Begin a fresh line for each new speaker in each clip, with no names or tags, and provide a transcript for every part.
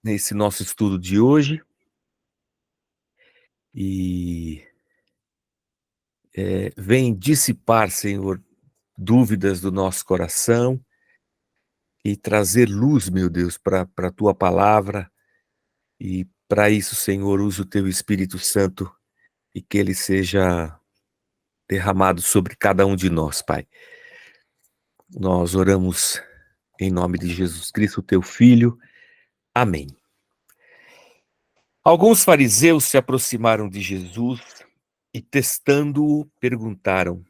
nesse nosso estudo de hoje e vem dissipar, Senhor, dúvidas do nosso coração e trazer luz, meu Deus, para a tua palavra. E para isso, Senhor, usa o teu Espírito Santo e que ele seja derramado sobre cada um de nós, Pai. Nós oramos em nome de Jesus Cristo, teu Filho. Amém. Alguns fariseus se aproximaram de Jesus e, testando-o, perguntaram: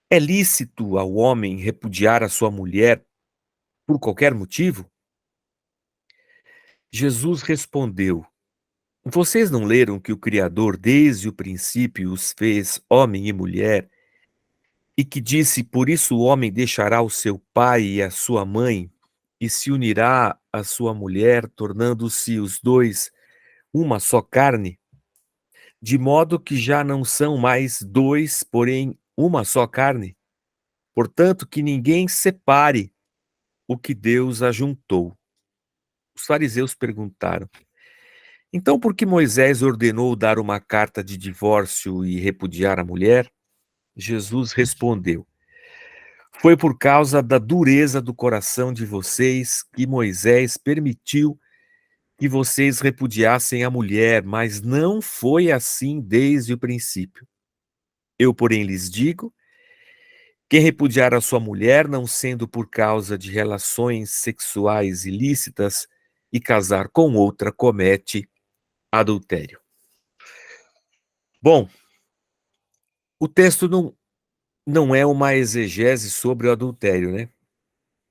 é lícito ao homem repudiar a sua mulher por qualquer motivo? Jesus respondeu: vocês não leram que o Criador desde o princípio os fez homem e mulher, e que disse: por isso o homem deixará o seu pai e a sua mãe, e se unirá à sua mulher, tornando-se os dois uma só carne? De modo que já não são mais dois, porém uma só carne. Portanto, que ninguém separe o que Deus ajuntou. Os fariseus perguntaram: então por que Moisés ordenou dar uma carta de divórcio e repudiar a mulher? Jesus respondeu: foi por causa da dureza do coração de vocês que Moisés permitiu que vocês repudiassem a mulher, mas não foi assim desde o princípio. Eu, porém, lhes digo: quem repudiar a sua mulher, não sendo por causa de relações sexuais ilícitas, e casar com outra, comete adultério. Bom, o texto não é uma exegese sobre o adultério, né?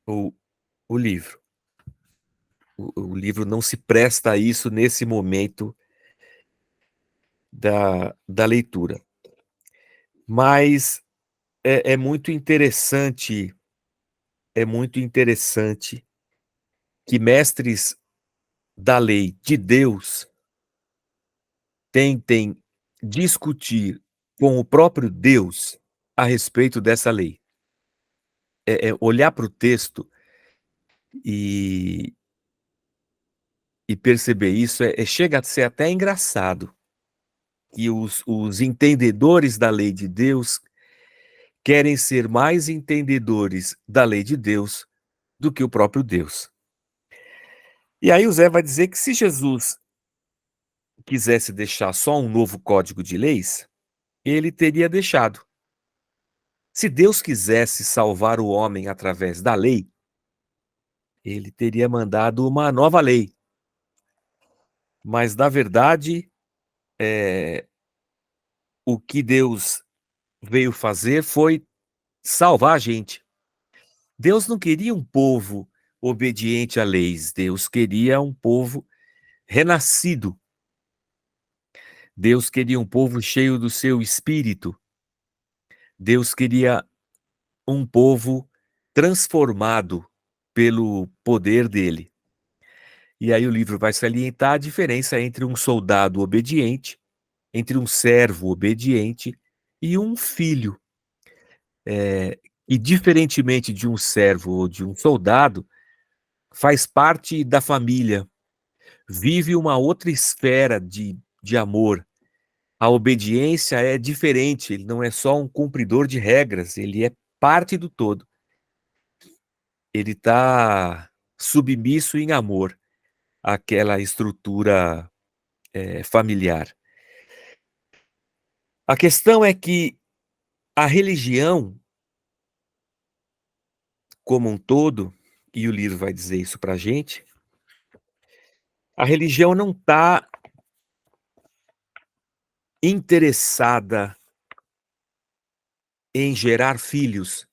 O, o livro. O livro não se presta a isso nesse momento da leitura. Mas é muito interessante que mestres da lei de Deus tentem discutir com o próprio Deus a respeito dessa lei. Olhar para o texto e, e perceber isso chega a ser até engraçado. Que os entendedores da lei de Deus querem ser mais entendedores da lei de Deus do que o próprio Deus. E aí o Zé vai dizer que se Jesus quisesse deixar só um novo código de leis, ele teria deixado. Se Deus quisesse salvar o homem através da lei, ele teria mandado uma nova lei. Mas, na verdade, o que Deus veio fazer foi salvar a gente. Deus não queria um povo obediente a leis, Deus queria um povo renascido. Deus queria um povo cheio do seu espírito. Deus queria um povo transformado pelo poder dele. E aí o livro vai salientar a diferença entre um soldado obediente, entre um servo obediente e um filho. E diferentemente de um servo ou de um soldado, faz parte da família, vive uma outra esfera de amor. A obediência é diferente, ele não é só um cumpridor de regras, ele é parte do todo. Ele está submisso em amor àquela estrutura familiar. A questão é que a religião, como um todo, e o livro vai dizer isso para a gente, a religião não está interessada em gerar filhos.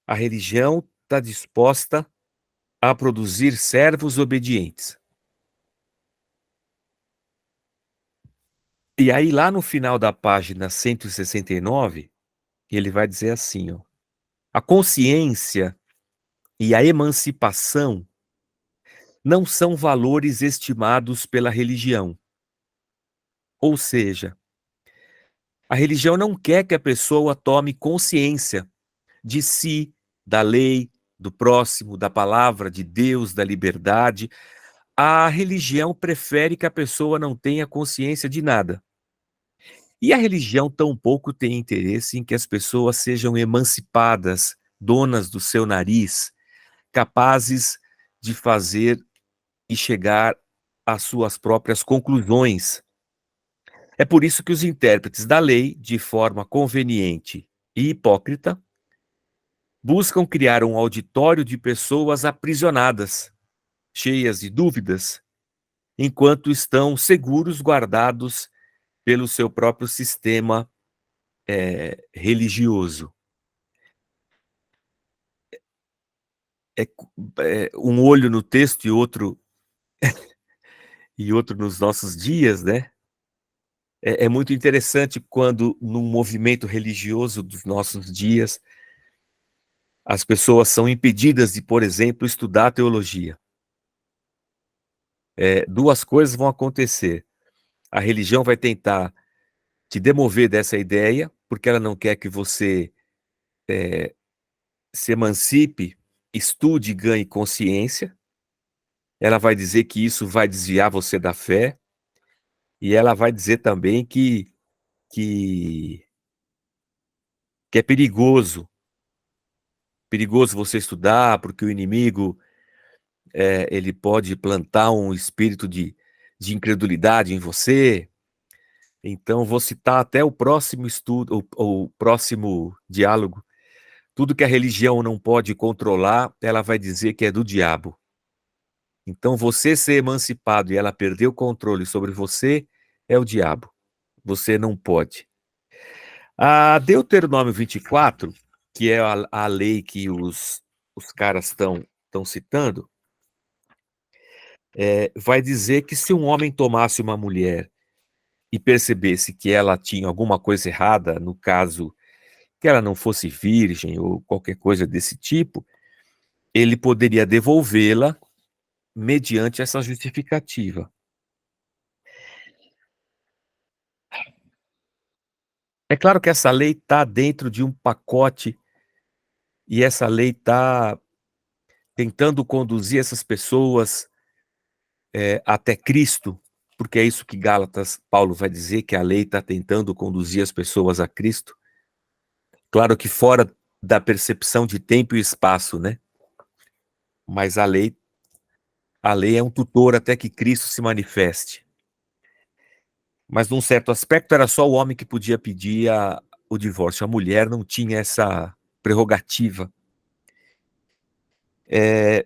A religião está disposta a produzir servos obedientes. E aí, lá no final da página 169, ele vai dizer assim, ó: a consciência e a emancipação não são valores estimados pela religião. Ou seja, a religião não quer que a pessoa tome consciência de si, da lei, do próximo, da palavra de Deus, da liberdade. A religião prefere que a pessoa não tenha consciência de nada. E a religião tampouco tem interesse em que as pessoas sejam emancipadas, donas do seu nariz, capazes de fazer e chegar às suas próprias conclusões. É por isso que os intérpretes da lei, de forma conveniente e hipócrita, buscam criar um auditório de pessoas aprisionadas, cheias de dúvidas, enquanto estão seguros, guardados pelo seu próprio sistema religioso. Um olho no texto e outro nos nossos dias, né? É muito interessante quando, num movimento religioso dos nossos dias, as pessoas são impedidas de, por exemplo, estudar teologia. Duas coisas vão acontecer. A religião vai tentar te demover dessa ideia, porque ela não quer que você se emancipe, estude e ganhe consciência. Ela vai dizer que isso vai desviar você da fé, e ela vai dizer também que, que é perigoso você estudar, porque o inimigo ele pode plantar um espírito de incredulidade em você. Então, vou citar até o próximo estudo, o próximo diálogo. Tudo que a religião não pode controlar, ela vai dizer que é do diabo. Então, você ser emancipado e ela perder o controle sobre você, é o diabo. Você não pode. A Deuteronômio 24, que é a lei que os caras estão citando, vai dizer que se um homem tomasse uma mulher e percebesse que ela tinha alguma coisa errada, no caso que ela não fosse virgem ou qualquer coisa desse tipo, ele poderia devolvê-la mediante essa justificativa. É claro que essa lei está dentro de um pacote e essa lei está tentando conduzir essas pessoas até Cristo, porque é isso que Gálatas, Paulo vai dizer, que a lei está tentando conduzir as pessoas a Cristo. Claro que fora da percepção de tempo e espaço, né? Mas a lei é um tutor até que Cristo se manifeste. Mas num certo aspecto era só o homem que podia pedir o divórcio, a mulher não tinha essa prerrogativa.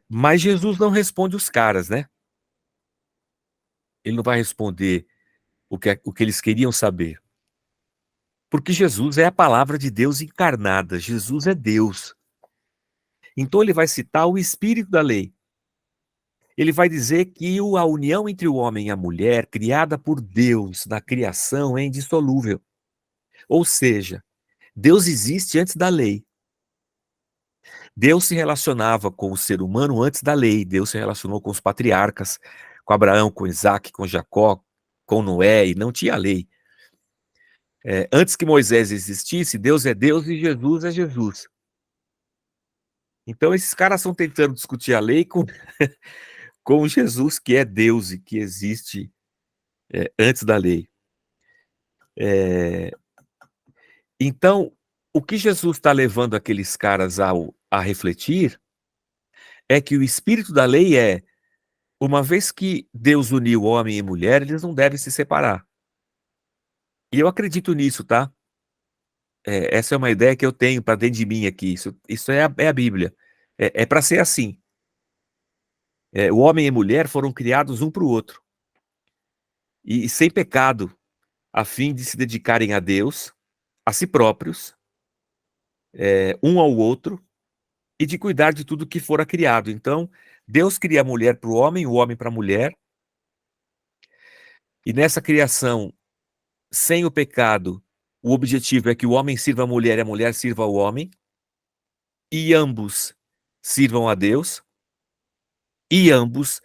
Mas Jesus não responde os caras, né? Ele não vai responder o que eles queriam saber. Porque Jesus é a palavra de Deus encarnada, Jesus é Deus. Então ele vai citar o espírito da lei. Ele vai dizer que a união entre o homem e a mulher, criada por Deus na criação, é indissolúvel. Ou seja, Deus existe antes da lei. Deus se relacionava com o ser humano antes da lei. Deus se relacionou com os patriarcas, com Abraão, com Isaac, com Jacó, com Noé, e não tinha lei. Antes que Moisés existisse, Deus é Deus e Jesus é Jesus. Então esses caras estão tentando discutir a lei com Jesus, que é Deus e que existe antes da lei. Então, o que Jesus está levando aqueles caras a refletir é que o espírito da lei uma vez que Deus uniu homem e mulher, eles não devem se separar. E eu acredito nisso, tá? Essa é uma ideia que eu tenho para dentro de mim aqui. Isso é a Bíblia. É para ser assim. O homem e a mulher foram criados um para o outro. E sem pecado, a fim de se dedicarem a Deus, a si próprios, um ao outro, e de cuidar de tudo que fora criado. Então, Deus cria a mulher para o homem para a mulher, e nessa criação, sem o pecado, o objetivo é que o homem sirva a mulher e a mulher sirva ao homem, e ambos sirvam a Deus, e ambos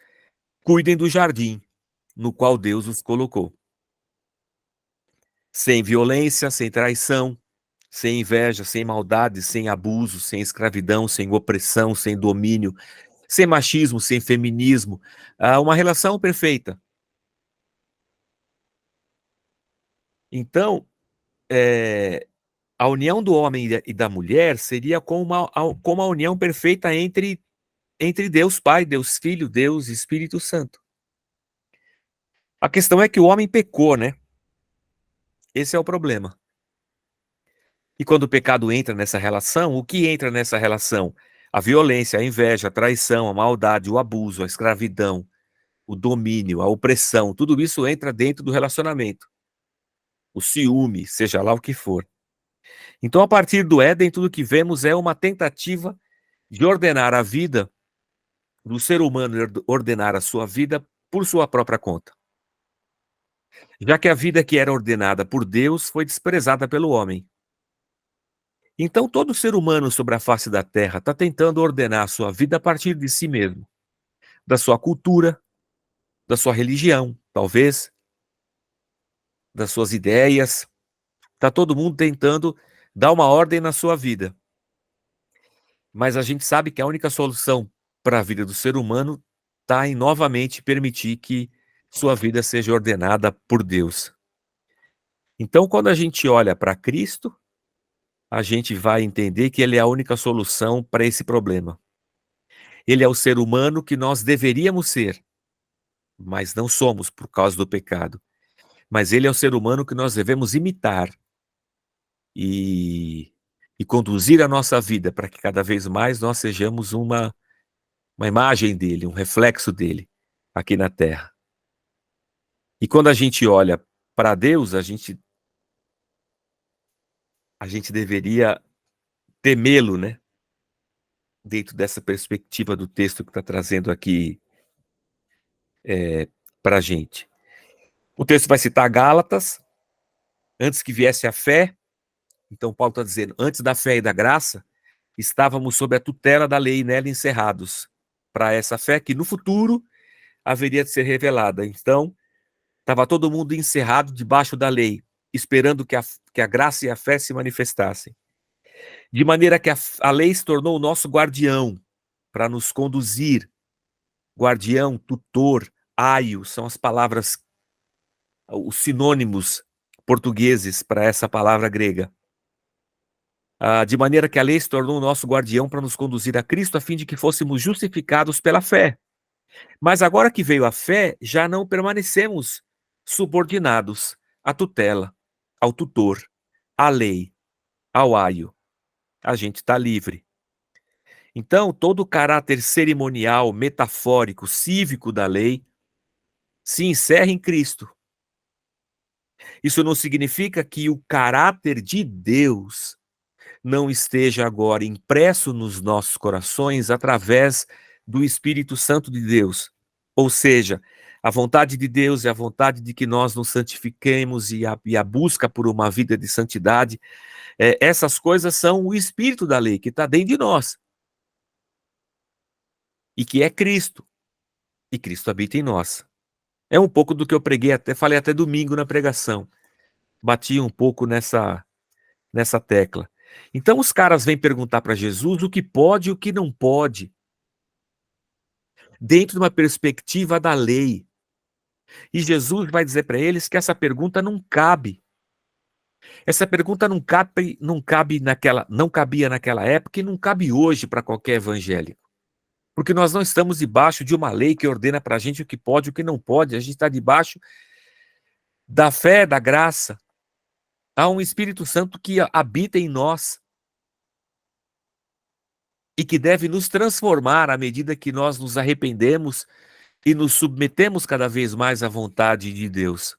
cuidem do jardim no qual Deus os colocou. Sem violência, sem traição, sem inveja, sem maldade, sem abuso, sem escravidão, sem opressão, sem domínio, sem machismo, sem feminismo, uma relação perfeita. Então, a união do homem e da mulher seria como a união perfeita entre Deus Pai, Deus Filho, Deus Espírito Santo. A questão é que o homem pecou, né? Esse é o problema. E quando o pecado entra nessa relação, o que entra nessa relação? A violência, a inveja, a traição, a maldade, o abuso, a escravidão, o domínio, a opressão, tudo isso entra dentro do relacionamento. O ciúme, seja lá o que for. Então, a partir do Éden, tudo que vemos é uma tentativa de ordenar a vida do ser humano, ordenar a sua vida por sua própria conta. Já que a vida que era ordenada por Deus foi desprezada pelo homem. Então, todo ser humano sobre a face da Terra está tentando ordenar a sua vida a partir de si mesmo, da sua cultura, da sua religião, talvez, das suas ideias. Está todo mundo tentando dar uma ordem na sua vida. Mas a gente sabe que a única solução para a vida do ser humano está em novamente permitir que sua vida seja ordenada por Deus. Então, quando a gente olha para Cristo, a gente vai entender que ele é a única solução para esse problema. Ele é o ser humano que nós deveríamos ser, mas não somos por causa do pecado. Mas ele é o ser humano que nós devemos imitar e conduzir a nossa vida para que cada vez mais nós sejamos uma imagem dele, um reflexo dele aqui na Terra. E quando a gente olha para Deus, a gente deveria temê-lo, né? Dentro dessa perspectiva do texto que está trazendo aqui para a gente. O texto vai citar Gálatas, antes que viesse a fé. Então Paulo está dizendo, antes da fé e da graça, estávamos sob a tutela da lei nela encerrados, para essa fé que no futuro haveria de ser revelada. Então, estava todo mundo encerrado debaixo da lei, esperando que a graça e a fé se manifestassem. De maneira que a lei se tornou o nosso guardião, para nos conduzir. Guardião, tutor, aio, são as palavras, os sinônimos portugueses para essa palavra grega. De maneira que a lei se tornou o nosso guardião para nos conduzir a Cristo, a fim de que fôssemos justificados pela fé. Mas agora que veio a fé, já não permanecemos subordinados à tutela, ao tutor, à lei, ao aio. A gente está livre. Então, todo o caráter cerimonial, metafórico, cívico da lei se encerra em Cristo. Isso não significa que o caráter de Deus não esteja agora impresso nos nossos corações através do Espírito Santo de Deus. Ou seja, a vontade de Deus é a vontade de que nós nos santifiquemos e a busca por uma vida de santidade. Essas coisas são o Espírito da lei que está dentro de nós. E que é Cristo. E Cristo habita em nós. É um pouco do que eu falei até domingo na pregação. Bati um pouco nessa tecla. Então os caras vêm perguntar para Jesus o que pode e o que não pode, dentro de uma perspectiva da lei. E Jesus vai dizer para eles que essa pergunta não cabe. Essa pergunta não cabia naquela época e não cabe hoje para qualquer evangélico. Porque nós não estamos debaixo de uma lei que ordena para a gente o que pode e o que não pode. A gente está debaixo da fé, da graça. Há um Espírito Santo que habita em nós e que deve nos transformar à medida que nós nos arrependemos e nos submetemos cada vez mais à vontade de Deus.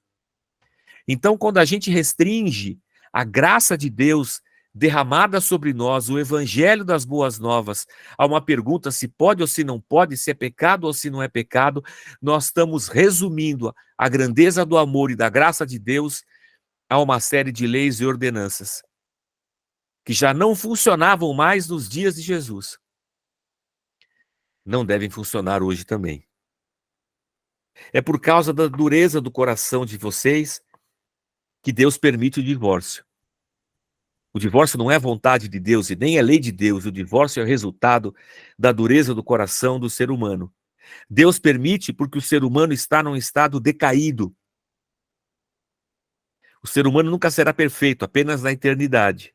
Então, quando a gente restringe a graça de Deus derramada sobre nós, o evangelho das boas novas, a uma pergunta se pode ou se não pode, se é pecado ou se não é pecado, nós estamos resumindo a grandeza do amor e da graça de Deus a uma série de leis e ordenanças que já não funcionavam mais nos dias de Jesus. Não devem funcionar hoje também. É por causa da dureza do coração de vocês que Deus permite o divórcio. O divórcio não é vontade de Deus e nem é lei de Deus. O divórcio é o resultado da dureza do coração do ser humano. Deus permite porque o ser humano está num estado decaído. O ser humano nunca será perfeito, apenas na eternidade.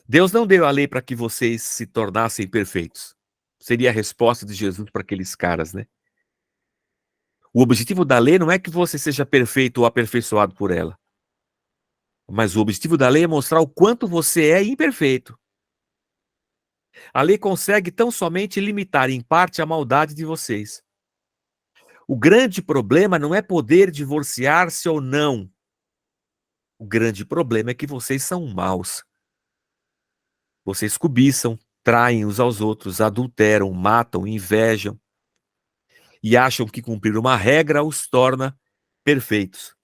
Deus não deu a lei para que vocês se tornassem perfeitos. Seria a resposta de Jesus para aqueles caras, né? O objetivo da lei não é que você seja perfeito ou aperfeiçoado por ela. Mas o objetivo da lei é mostrar o quanto você é imperfeito. A lei consegue tão somente limitar em parte a maldade de vocês. O grande problema não é poder divorciar-se ou não. O grande problema é que vocês são maus. Vocês cobiçam, traem uns aos outros, adulteram, matam, invejam e acham que cumprir uma regra os torna perfeitos.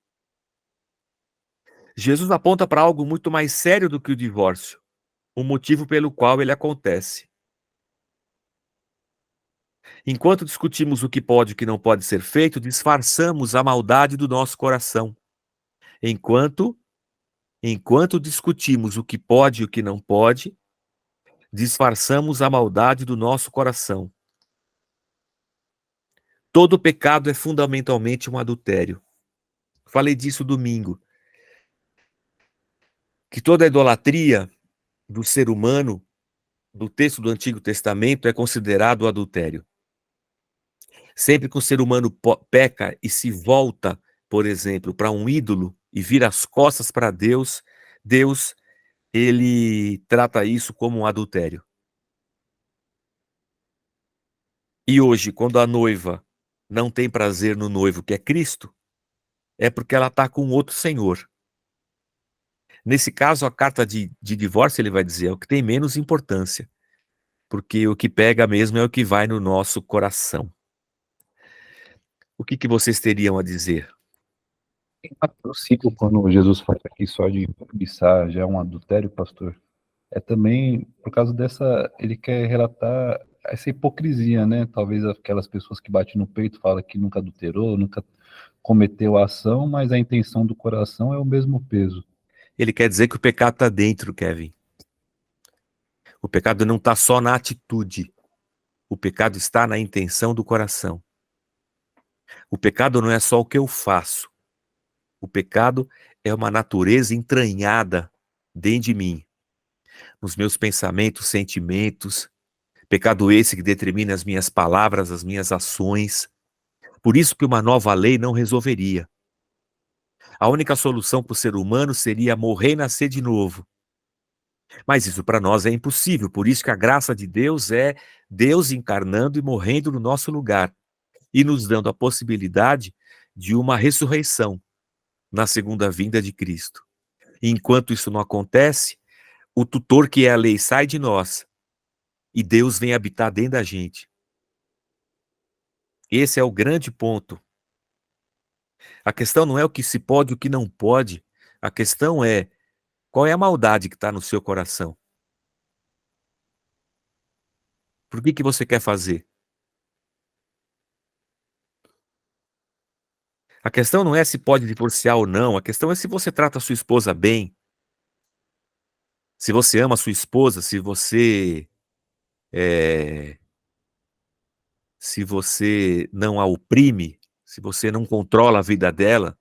Jesus aponta para algo muito mais sério do que o divórcio, o motivo pelo qual ele acontece. Enquanto discutimos o que pode e o que não pode ser feito, disfarçamos a maldade do nosso coração. Enquanto discutimos o que pode e o que não pode, disfarçamos a maldade do nosso coração. Todo pecado é fundamentalmente um adultério. Falei disso domingo. Que toda idolatria do ser humano, do texto do Antigo Testamento, é considerado adultério. Sempre que o ser humano peca e se volta, por exemplo, para um ídolo e vira as costas para Deus, Deus, ele trata isso como um adultério. E hoje, quando a noiva não tem prazer no noivo, que é Cristo, é porque ela está com outro senhor. Nesse caso, a carta de divórcio, ele vai dizer, é o que tem menos importância, porque o que pega mesmo é o que vai no nosso coração. O que vocês teriam a dizer?
O ciclo, quando Jesus fala aqui só de cobiçar, já é um adultério, pastor, é também por causa dessa, ele quer relatar essa hipocrisia, né? Talvez aquelas pessoas que batem no peito falam que nunca adulterou, nunca cometeu a ação, mas a intenção do coração é o mesmo peso.
Ele quer dizer que o pecado está dentro, Kevin. O pecado não está só na atitude. O pecado está na intenção do coração. O pecado não é só o que eu faço. O pecado é uma natureza entranhada dentro de mim, nos meus pensamentos, sentimentos. Pecado esse que determina as minhas palavras, as minhas ações. Por isso que uma nova lei não resolveria. A única solução para o ser humano seria morrer e nascer de novo. Mas isso para nós é impossível, por isso que a graça de Deus é Deus encarnando e morrendo no nosso lugar e nos dando a possibilidade de uma ressurreição na segunda vinda de Cristo. E enquanto isso não acontece, o tutor que é a lei sai de nós e Deus vem habitar dentro da gente. Esse é o grande ponto. A questão não é o que se pode e o que não pode. A questão é qual é a maldade que está no seu coração. Por que você quer fazer? A questão não é se pode divorciar ou não, a questão é se você trata a sua esposa bem, se você ama a sua esposa, se você não a oprime, se você não controla a vida dela.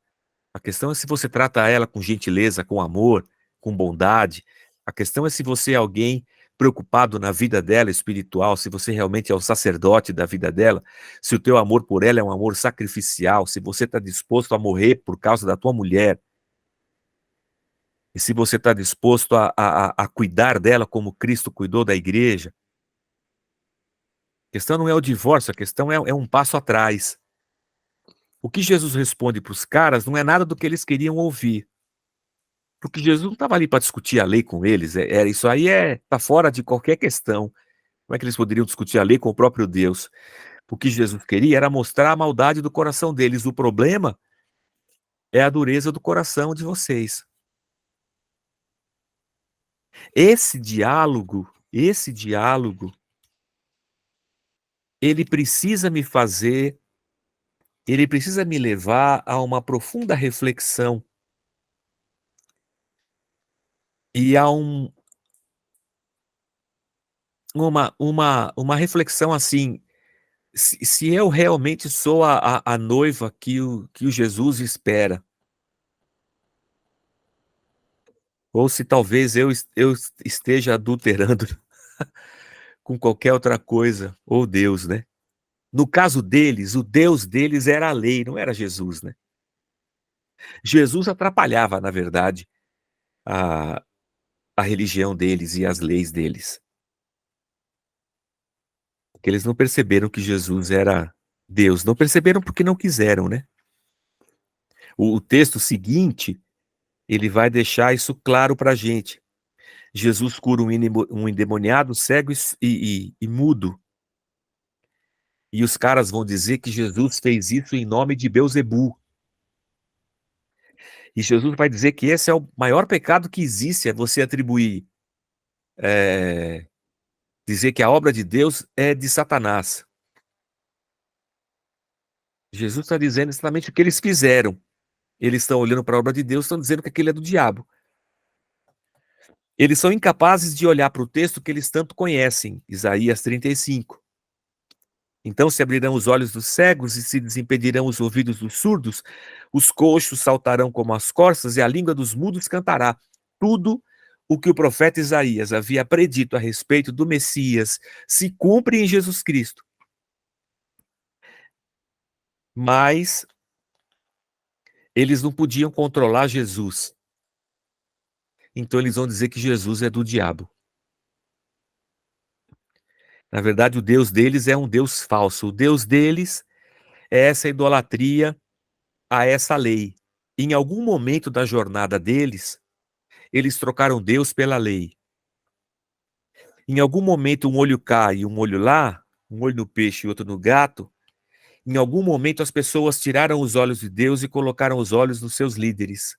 A questão é se você trata ela com gentileza, com amor, com bondade. A questão é se você é alguém preocupado na vida dela espiritual, se você realmente é o sacerdote da vida dela, se o teu amor por ela é um amor sacrificial, se você está disposto a morrer por causa da tua mulher, e se você está disposto a cuidar dela como Cristo cuidou da igreja. A questão não é o divórcio, a questão é um passo atrás. O que Jesus responde para os caras não é nada do que eles queriam ouvir. Porque Jesus não estava ali para discutir a lei com eles, isso aí está fora de qualquer questão. Como é que eles poderiam discutir a lei com o próprio Deus? O que Jesus queria era mostrar a maldade do coração deles. O problema é a dureza do coração de vocês. Esse diálogo, ele precisa me levar a uma profunda reflexão E há uma reflexão assim, se eu realmente sou a noiva que o Jesus espera, ou se talvez eu esteja adulterando com qualquer outra coisa, ou Deus, né. No caso deles, o Deus deles era a lei, não era Jesus, né. Jesus atrapalhava, na verdade, a a religião deles e as leis deles, porque eles não perceberam que Jesus era Deus, não perceberam porque não quiseram, né. O texto seguinte, ele vai deixar isso claro pra gente. Jesus cura um endemoniado, cego e mudo, e os caras vão dizer que Jesus fez isso em nome de Beelzebu. E Jesus vai dizer que esse é o maior pecado que existe, é você atribuir, eh, dizer que a obra de Deus é de Satanás. Jesus está dizendo exatamente o que eles fizeram. Eles estão olhando para a obra de Deus, estão dizendo que aquilo é do diabo. Eles são incapazes de olhar para o texto que eles tanto conhecem, Isaías 35. Então se abrirão os olhos dos cegos e se desimpedirão os ouvidos dos surdos, os coxos saltarão como as corças e a língua dos mudos cantará. Tudo o que o profeta Isaías havia predito a respeito do Messias se cumpre em Jesus Cristo. Mas eles não podiam controlar Jesus. Então eles vão dizer que Jesus é do diabo. Na verdade, o Deus deles é um Deus falso. O Deus deles é essa idolatria a essa lei. Em algum momento da jornada deles, eles trocaram Deus pela lei. Em algum momento um olho cá e um olho lá, um olho no peixe e outro no gato, em algum momento as pessoas tiraram os olhos de Deus e colocaram os olhos nos seus líderes,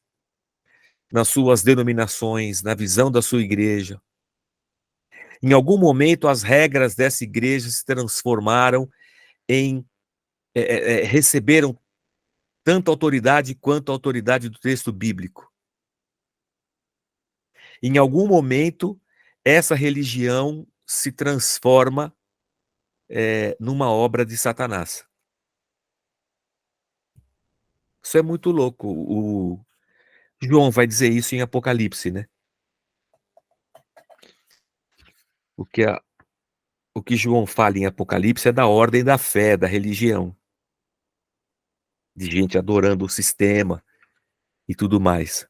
nas suas denominações, na visão da sua igreja. Em algum momento as regras dessa igreja se transformaram em receberam tanto autoridade quanto a autoridade do texto bíblico. Em algum momento, essa religião se transforma, numa obra de Satanás. Isso é muito louco. O João vai dizer isso em Apocalipse, né. O que a o que João fala em Apocalipse é da ordem da fé, da religião, de gente adorando o sistema e tudo mais.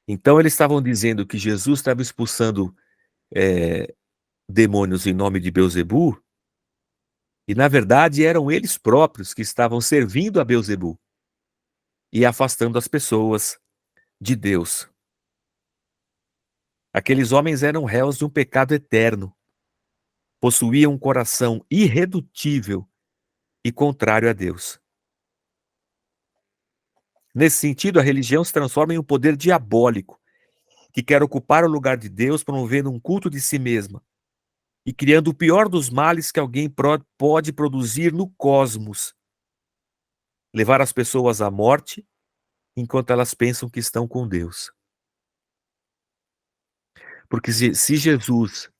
Então eles estavam dizendo que Jesus estava expulsando, eh, demônios em nome de Beelzebu, e na verdade eram eles próprios que estavam servindo a Beelzebu e afastando as pessoas de Deus. Aqueles homens eram réus de um pecado eterno, possuíam um coração irredutível e contrário a Deus. Nesse sentido, a religião se transforma em um poder diabólico, que quer ocupar o lugar de Deus, promovendo um culto de si mesma e criando o pior dos males que alguém pode produzir no cosmos: levar as pessoas à morte enquanto elas pensam que estão com Deus. Porque se Jesus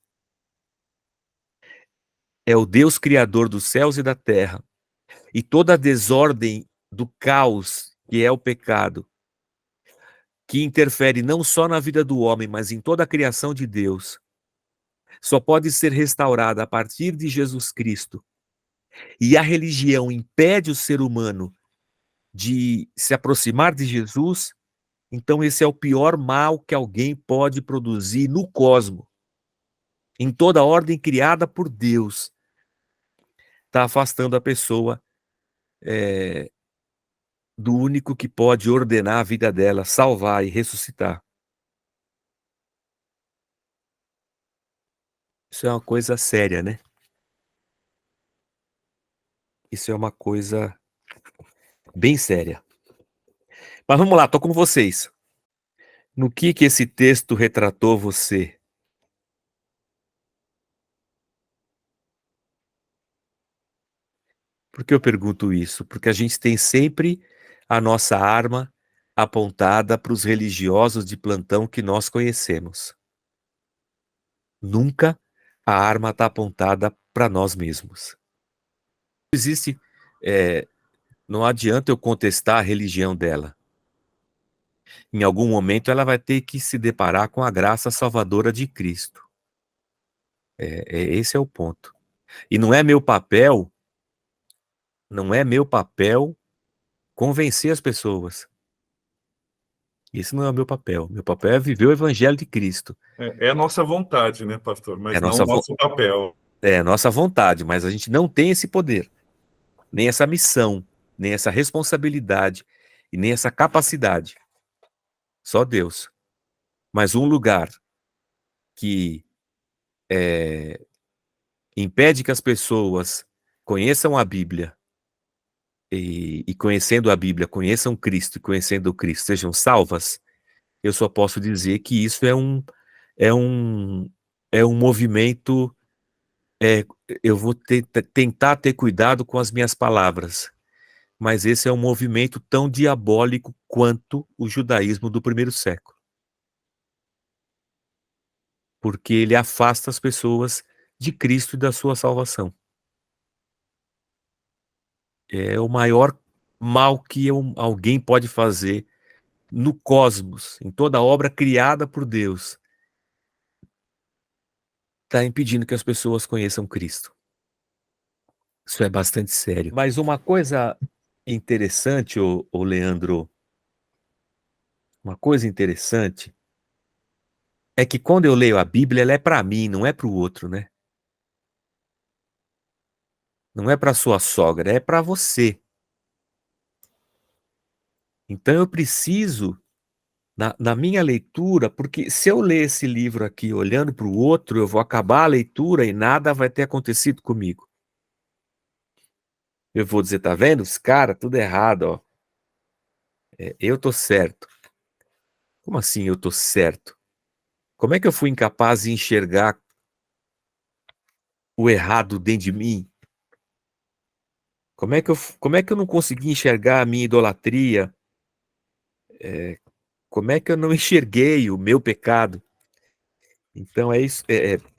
é o Deus criador dos céus e da terra, e toda a desordem do caos que é o pecado, que interfere não só na vida do homem, mas em toda a criação de Deus, só pode ser restaurada a partir de Jesus Cristo. E a religião impede o ser humano de se aproximar de Jesus, então esse é o pior mal que alguém pode produzir no cosmos. Em toda a ordem criada por Deus, está afastando a pessoa, eh, do único que pode ordenar a vida dela, salvar e ressuscitar. Isso é uma coisa séria, né. Isso é uma coisa bem séria. Mas vamos lá, tô com vocês. No que esse texto retratou você? Por que eu pergunto isso? Porque a gente tem sempre a nossa arma apontada para os religiosos de plantão que nós conhecemos. Nunca a arma está apontada para nós mesmos. Existe, não adianta eu contestar a religião dela. Em algum momento ela vai ter que se deparar com a graça salvadora de Cristo. Esse é o ponto. E não é meu papel convencer as pessoas. Esse não é o meu papel. Meu papel é viver o evangelho de Cristo.
É a nossa vontade, né, pastor? Mas não o nosso papel.
É a nossa vontade, mas a gente não tem esse poder, nem essa missão, nem essa responsabilidade e nem essa capacidade. Só Deus. Mas um lugar que impede que as pessoas conheçam a Bíblia e conhecendo a Bíblia, conheçam Cristo e conhecendo o Cristo, sejam salvas, eu só posso dizer que isso é um movimento. Eu vou tentar ter cuidado com as minhas palavras, mas esse é um movimento tão diabólico quanto o judaísmo do primeiro século. Porque ele afasta as pessoas de Cristo e da sua salvação. É o maior mal que alguém pode fazer no cosmos, em toda obra criada por Deus. Está impedindo que as pessoas conheçam Cristo. Isso é bastante sério. Mas uma coisa interessante, ô Leandro, uma coisa interessante é que quando eu leio a Bíblia, ela é para mim, não é para o outro, né? Não é para sua sogra, é para você. Então eu preciso, na minha leitura, porque se eu ler esse livro aqui olhando para o outro, eu vou acabar a leitura e nada vai ter acontecido comigo. Eu vou dizer, tá vendo? Os caras, tudo errado, ó. Eu tô certo. Como assim eu tô certo? Como é que eu fui incapaz de enxergar o errado dentro de mim? Como é que eu não consegui enxergar a minha idolatria? Como é que eu não enxerguei o meu pecado? Então é isso,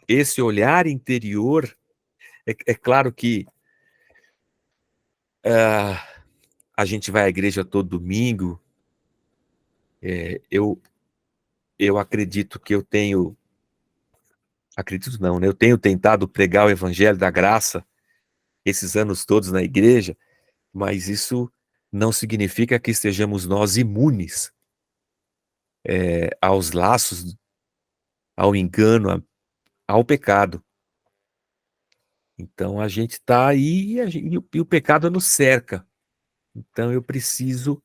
esse olhar interior. É claro que a gente vai à igreja todo domingo. Eu acredito que eu tenho. Acredito não, né? Eu tenho tentado pregar o evangelho da graça esses anos todos na igreja, mas isso não significa que estejamos nós imunes aos laços, ao engano, ao pecado. Então a gente está aí e o pecado nos cerca. Então eu preciso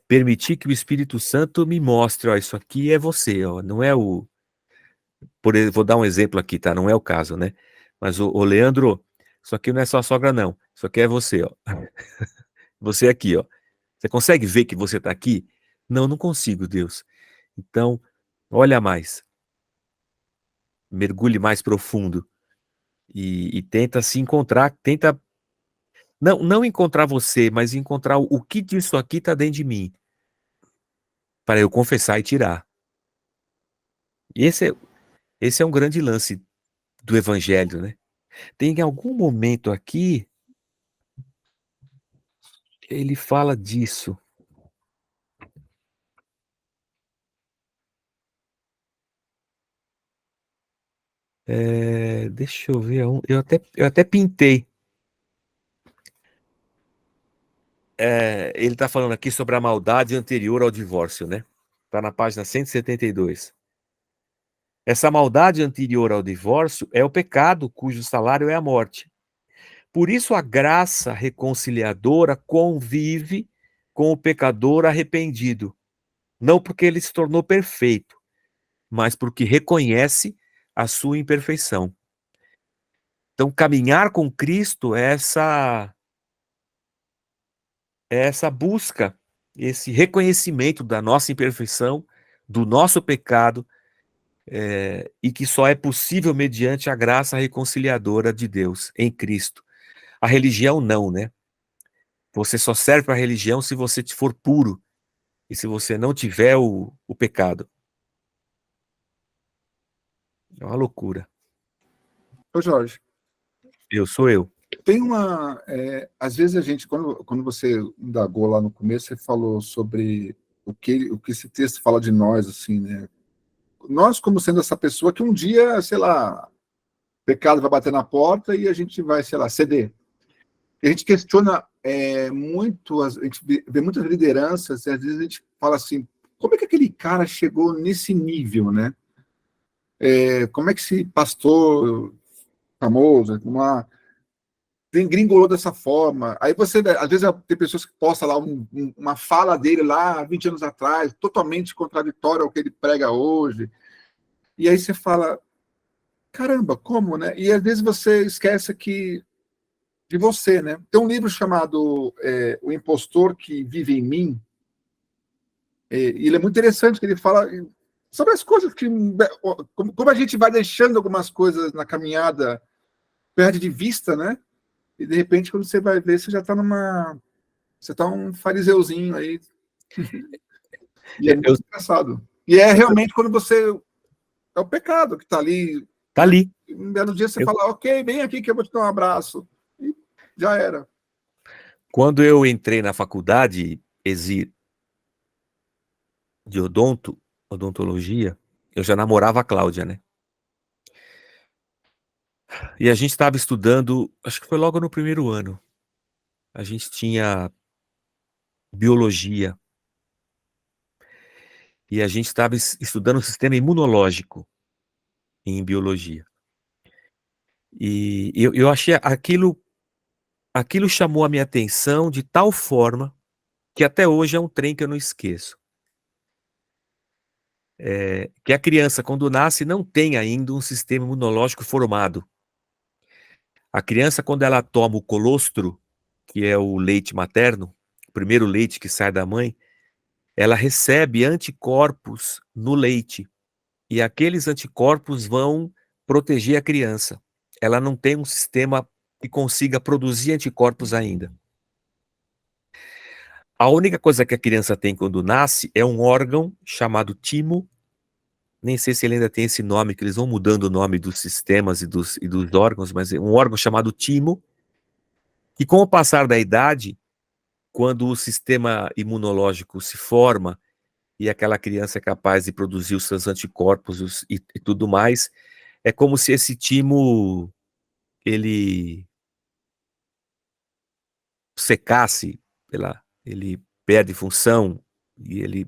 permitir que o Espírito Santo me mostre, ó, isso aqui é você, ó, não é o... Vou dar um exemplo aqui, tá? Não é o caso, né? Mas o Leandro, isso aqui não é só sogra, não. Isso aqui é você, ó. Você aqui, ó. Você consegue ver que você está aqui? Não, não consigo, Deus. Então, olha mais. Mergulhe mais profundo. E tenta se encontrar, tenta... Não encontrar você, mas encontrar o que disso aqui está dentro de mim. Para eu confessar e tirar. Esse é um grande lance do evangelho, né? Tem algum momento aqui, ele fala disso. Deixa eu ver, eu até pintei. Ele está falando aqui sobre a maldade anterior ao divórcio, né? Está na página 172. Essa maldade anterior ao divórcio é o pecado, cujo salário é a morte. Por isso a graça reconciliadora convive com o pecador arrependido, não porque ele se tornou perfeito, mas porque reconhece a sua imperfeição. Então, caminhar com Cristo é essa busca, esse reconhecimento da nossa imperfeição, do nosso pecado, e que só é possível mediante a graça reconciliadora de Deus em Cristo. A religião não, né? Você só serve para a religião se você for puro, e se você não tiver o pecado. É uma loucura.
Ô, Jorge.
Sou eu.
Tem uma... às vezes a gente, quando você indagou lá no começo, você falou sobre o que esse texto fala de nós, assim, né? Nós como sendo essa pessoa que um dia, sei lá, o pecado vai bater na porta e a gente vai, sei lá, ceder. A gente questiona muito, a gente vê muitas lideranças, e às vezes a gente fala assim, como é que aquele cara chegou nesse nível, né? Como é que esse pastor famoso, uma gringolou dessa forma? Aí você, às vezes, tem pessoas que postam lá uma fala dele lá 20 anos atrás, totalmente contraditória ao que ele prega hoje. E aí você fala, caramba, como, né? E às vezes você esquece de você, né? Tem um livro chamado O Impostor que Vive em Mim, e ele é muito interessante, que ele fala sobre as coisas que... Como a gente vai deixando algumas coisas na caminhada, perde de vista, né? E de repente, quando você vai ver, você já está você está um fariseuzinho aí. E é muito engraçado. E é realmente quando você... É o pecado que está ali.
Está ali.
Um belo dia você fala, ok, vem aqui que eu vou te dar um abraço. E já era.
Quando eu entrei na faculdade, de odontologia, eu já namorava a Cláudia, né? E a gente estava estudando, acho que foi logo no primeiro ano. A gente tinha biologia. E a gente estava estudando o sistema imunológico em biologia. E eu achei aquilo chamou a minha atenção de tal forma que até hoje é um trem que eu não esqueço. Que a criança, quando nasce, não tem ainda um sistema imunológico formado. A criança, quando ela toma o colostro, que é o leite materno, o primeiro leite que sai da mãe, ela recebe anticorpos no leite. E aqueles anticorpos vão proteger a criança. Ela não tem um sistema que consiga produzir anticorpos ainda. A única coisa que a criança tem quando nasce é um órgão chamado timo. Nem sei se ele ainda tem esse nome, que eles vão mudando o nome dos sistemas e dos órgãos, mas é um órgão chamado timo, que com o passar da idade, quando o sistema imunológico se forma e aquela criança é capaz de produzir os seus anticorpos e tudo mais, é como se esse timo, ele secasse, ele perde função e ele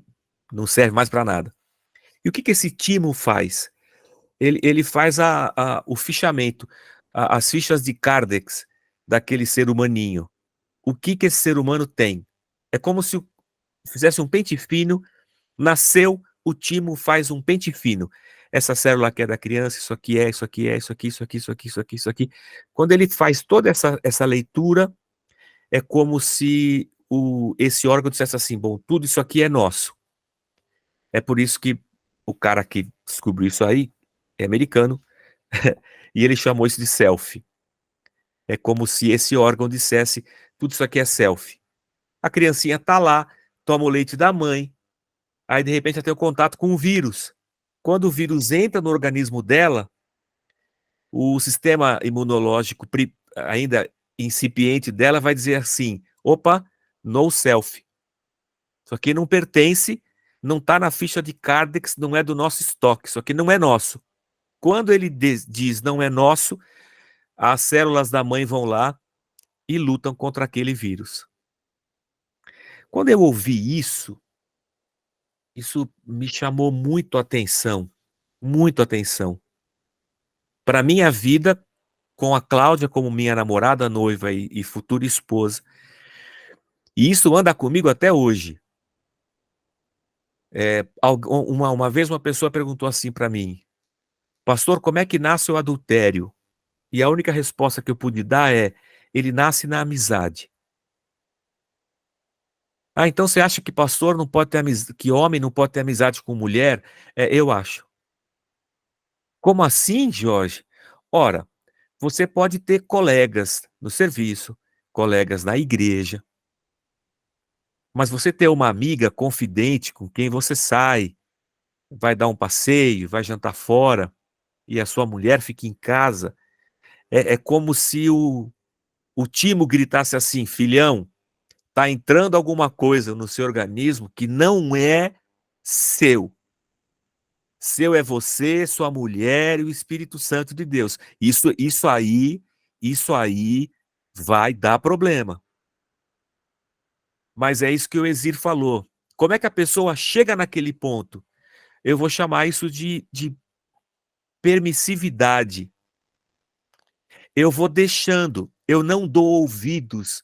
não serve mais para nada. E o que esse timo faz? Ele faz o fichamento, as fichas de Cardex daquele ser humaninho. O que esse ser humano tem? É como se fizesse um pente fino, nasceu, o timo faz um pente fino. Essa célula que é da criança, isso aqui é, isso aqui é, isso aqui, isso aqui, isso aqui, isso aqui, isso aqui. Quando ele faz toda essa leitura, é como se esse órgão dissesse assim, bom, tudo isso aqui é nosso. É por isso que o cara que descobriu isso aí é americano, e ele chamou isso de self. É como se esse órgão dissesse, tudo isso aqui é self. A criancinha tá lá, toma o leite da mãe, aí de repente ela tem o contato com o vírus. Quando o vírus entra no organismo dela, o sistema imunológico ainda incipiente dela vai dizer assim, opa, no self. Isso aqui não pertence, não está na ficha de Cardex, não é do nosso estoque, isso aqui não é nosso. Quando ele diz não é nosso, as células da mãe vão lá e lutam contra aquele vírus. Quando eu ouvi isso me chamou muito a atenção, muito atenção. Para minha vida, com a Cláudia como minha namorada, noiva e futura esposa. E isso anda comigo até hoje. Uma vez uma pessoa perguntou assim para mim, pastor, como é que nasce o adultério? E a única resposta que eu pude dar é, ele nasce na amizade. Ah, então você acha que pastor não pode ter amizade, que homem não pode ter amizade com mulher? Eu acho. Como assim, Jorge? Ora, você pode ter colegas no serviço, colegas na igreja. Mas você ter uma amiga confidente com quem você sai, vai dar um passeio, vai jantar fora, e a sua mulher fica em casa, é como se o timo gritasse assim: filhão, tá entrando alguma coisa no seu organismo que não é seu. Seu é você, sua mulher e o Espírito Santo de Deus. Isso aí vai dar problema. Mas é isso que o Exir falou. Como é que a pessoa chega naquele ponto? Eu vou chamar isso de permissividade. Eu vou deixando, eu não dou ouvidos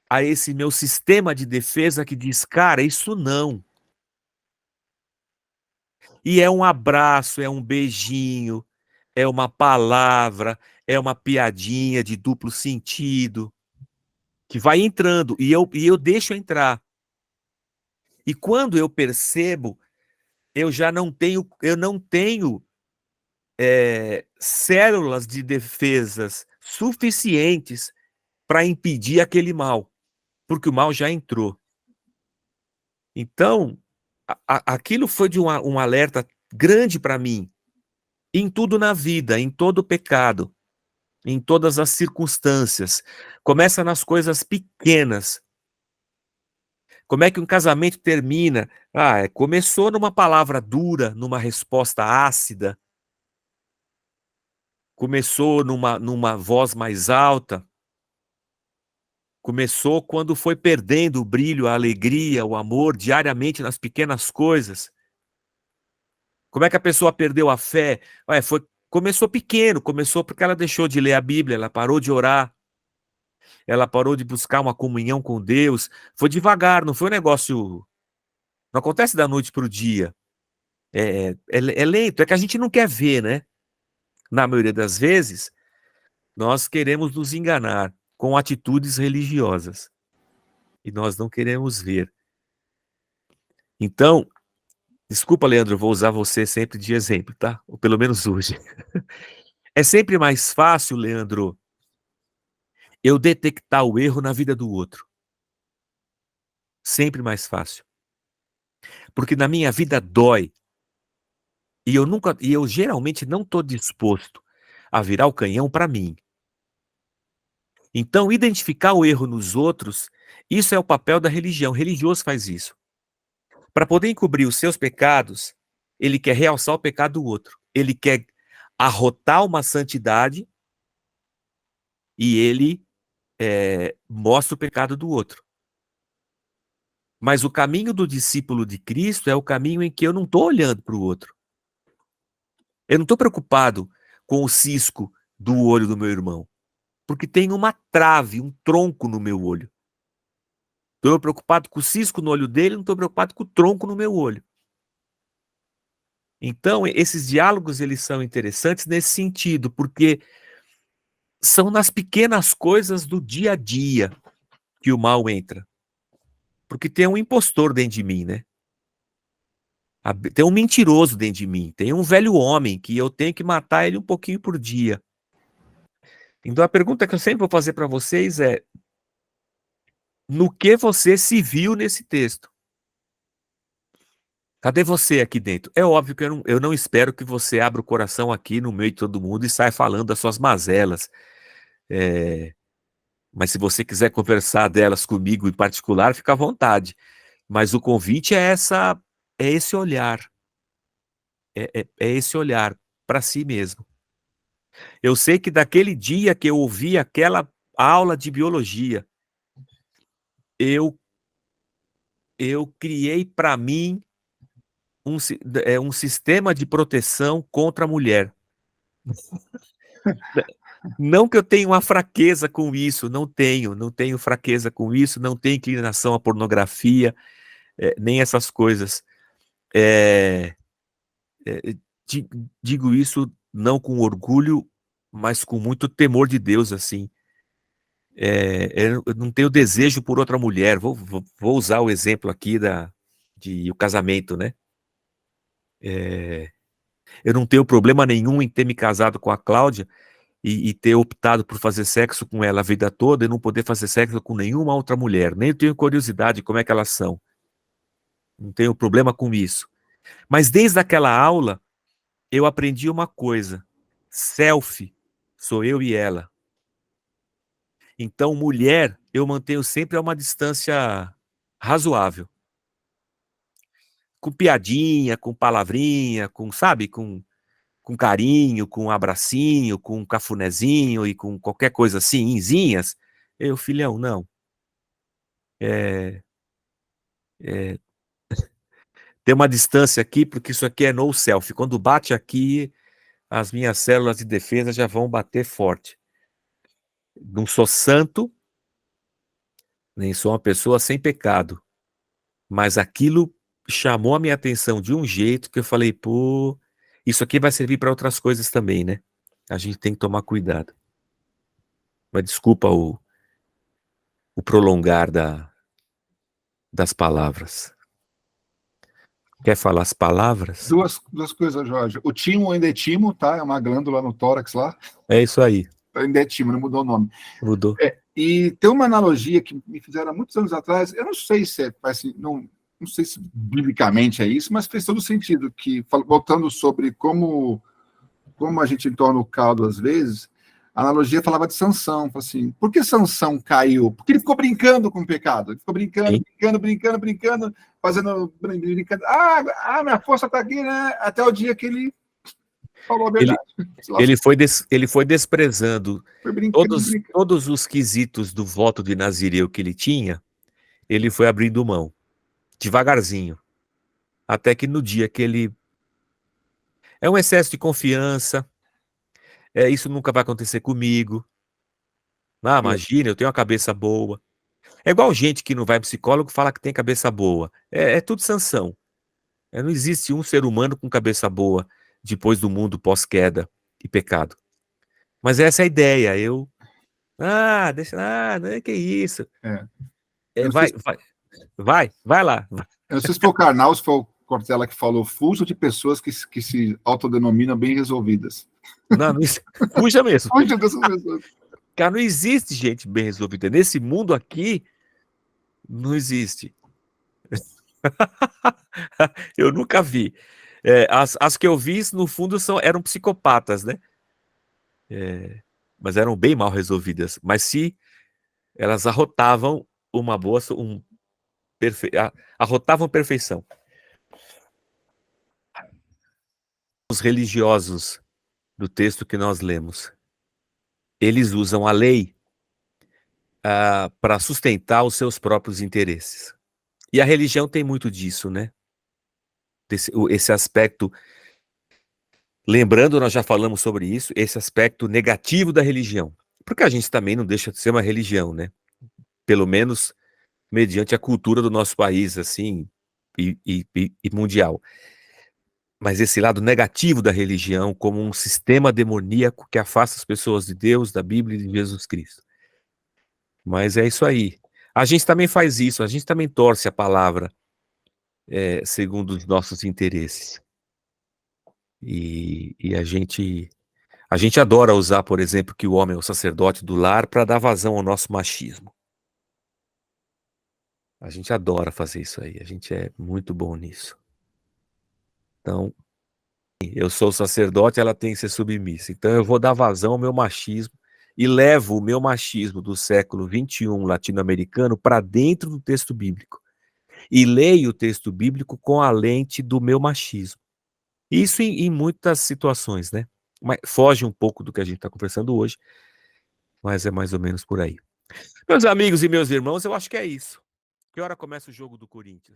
a esse meu sistema de defesa que diz, cara, isso não. E é um abraço, é um beijinho, é uma palavra, é uma piadinha de duplo sentido, que vai entrando, e eu deixo entrar. E quando eu percebo, eu não tenho células de defesas suficientes para impedir aquele mal, porque o mal já entrou. Então, aquilo foi de um alerta grande para mim, em tudo na vida, em todo pecado, em todas as circunstâncias. Começa nas coisas pequenas. Como é que um casamento termina? Começou numa palavra dura, numa resposta ácida, começou numa voz mais alta, começou quando foi perdendo o brilho, a alegria, o amor, diariamente nas pequenas coisas. Como é que a pessoa perdeu a fé? Começou pequeno, começou porque ela deixou de ler a Bíblia, ela parou de orar, ela parou de buscar uma comunhão com Deus. Foi devagar, não foi um negócio... Não acontece da noite para o dia. É lento, é que a gente não quer ver, né? Na maioria das vezes, nós queremos nos enganar com atitudes religiosas. E nós não queremos ver. Então, desculpa, Leandro, eu vou usar você sempre de exemplo, tá? Ou pelo menos hoje. É sempre mais fácil, Leandro, eu detectar o erro na vida do outro. Sempre mais fácil. Porque na minha vida dói. E eu geralmente não estou disposto a virar o canhão para mim. Então, identificar o erro nos outros, isso é o papel da religião. O religioso faz isso. Para poder encobrir os seus pecados, ele quer realçar o pecado do outro. Ele quer arrotar uma santidade e ele mostra o pecado do outro. Mas o caminho do discípulo de Cristo é o caminho em que eu não estou olhando para o outro. Eu não estou preocupado com o cisco do olho do meu irmão, porque tem uma trave, um tronco no meu olho. Estou preocupado com o cisco no olho dele, não estou preocupado com o tronco no meu olho. Então, esses diálogos eles são interessantes nesse sentido, porque são nas pequenas coisas do dia a dia que o mal entra. Porque tem um impostor dentro de mim, né? Tem um mentiroso dentro de mim, tem um velho homem que eu tenho que matar ele um pouquinho por dia. Então a pergunta que eu sempre vou fazer para vocês é: no que você se viu nesse texto? Cadê você aqui dentro? É óbvio que eu não espero que você abra o coração aqui no meio de todo mundo e saia falando das suas mazelas. Mas se você quiser conversar delas comigo em particular, fica à vontade. Mas o convite é esse olhar. É esse olhar para si mesmo. Eu sei que daquele dia que eu ouvi aquela aula de biologia, eu criei para mim um sistema de proteção contra a mulher. Não que eu tenha uma fraqueza com isso, não tenho fraqueza com isso, não tenho inclinação à pornografia, nem essas coisas. Digo isso não com orgulho, mas com muito temor de Deus, assim. Eu não tenho desejo por outra mulher. Vou usar o exemplo aqui de o casamento, né? Eu não tenho problema nenhum em ter me casado com a Cláudia, e ter optado por fazer sexo com ela a vida toda e não poder fazer sexo com nenhuma outra mulher. Nem tenho curiosidade de como é que elas são. Não tenho problema com isso. Mas desde aquela aula, eu aprendi uma coisa. Selfie sou eu e ela. Então, mulher, eu mantenho sempre a uma distância razoável. Com piadinha, com palavrinha, sabe, com carinho, com um abracinho, com um cafunézinho e com qualquer coisa assim, inzinhas. Filhão, não. Tem uma distância aqui, porque isso aqui é no selfie. Quando bate aqui, as minhas células de defesa já vão bater forte. Não sou santo, nem sou uma pessoa sem pecado. Mas aquilo chamou a minha atenção de um jeito que eu falei, pô, isso aqui vai servir para outras coisas também, né? A gente tem que tomar cuidado. Mas desculpa o prolongar das palavras. Quer falar as palavras?
Duas coisas, Jorge. O timo ainda é timo, tá? É uma glândula no tórax lá.
É isso aí.
Ainda é timo, não mudou o nome.
Mudou.
E tem uma analogia que me fizeram há muitos anos atrás, eu não sei se é, assim, não sei se biblicamente é isso, mas fez todo sentido, que, voltando sobre como a gente torna o caldo às vezes, a analogia falava de Sansão, assim, por que Sansão caiu? Porque ele ficou brincando com o pecado, ele ficou brincando, brincando, minha força está aqui, né? Até o dia que ele falou a verdade.
Ele foi desprezando todos os quesitos do voto de Nazireu que ele tinha, ele foi abrindo mão, devagarzinho, até que no dia que ele... É um excesso de confiança, isso nunca vai acontecer comigo. Imagina, eu tenho uma cabeça boa. É igual gente que não vai psicólogo e fala que tem cabeça boa. É tudo Sansão. Não existe um ser humano com cabeça boa depois do mundo pós-queda e pecado. Mas essa é a ideia. Que isso. Vai lá.
Eu não sei se foi o Karnal, se foi o Cortella que falou, fujo de pessoas que se autodenominam bem resolvidas.
Não, fuja mesmo.
Fuja dessas pessoas.
Cara, não existe gente bem resolvida. Nesse mundo aqui, não existe. Eu nunca vi. As que eu vi, no fundo, eram psicopatas, né? Mas eram bem mal resolvidas. Mas se elas arrotavam uma boa... arrotavam perfeição. Os religiosos do texto que nós lemos, eles usam a lei para sustentar os seus próprios interesses. E a religião tem muito disso, né? Esse aspecto, lembrando, nós já falamos sobre isso, esse aspecto negativo da religião. Porque a gente também não deixa de ser uma religião, né? Pelo menos mediante a cultura do nosso país, assim, e mundial. Mas esse lado negativo da religião como um sistema demoníaco que afasta as pessoas de Deus, da Bíblia e de Jesus Cristo. Mas é isso aí. A gente também faz isso, a gente também torce a palavra segundo os nossos interesses. E a gente adora usar, por exemplo, que o homem é o sacerdote do lar para dar vazão ao nosso machismo. A gente adora fazer isso aí, a gente é muito bom nisso. Então, eu sou sacerdote, ela tem que ser submissa. Então eu vou dar vazão ao meu machismo e levo o meu machismo do século XXI latino-americano para dentro do texto bíblico. E leio o texto bíblico com a lente do meu machismo. Isso em muitas situações, né? Mas foge um pouco do que a gente está conversando hoje, mas é mais ou menos por aí. Meus amigos e meus irmãos, eu acho que é isso. Que hora começa o jogo do Corinthians?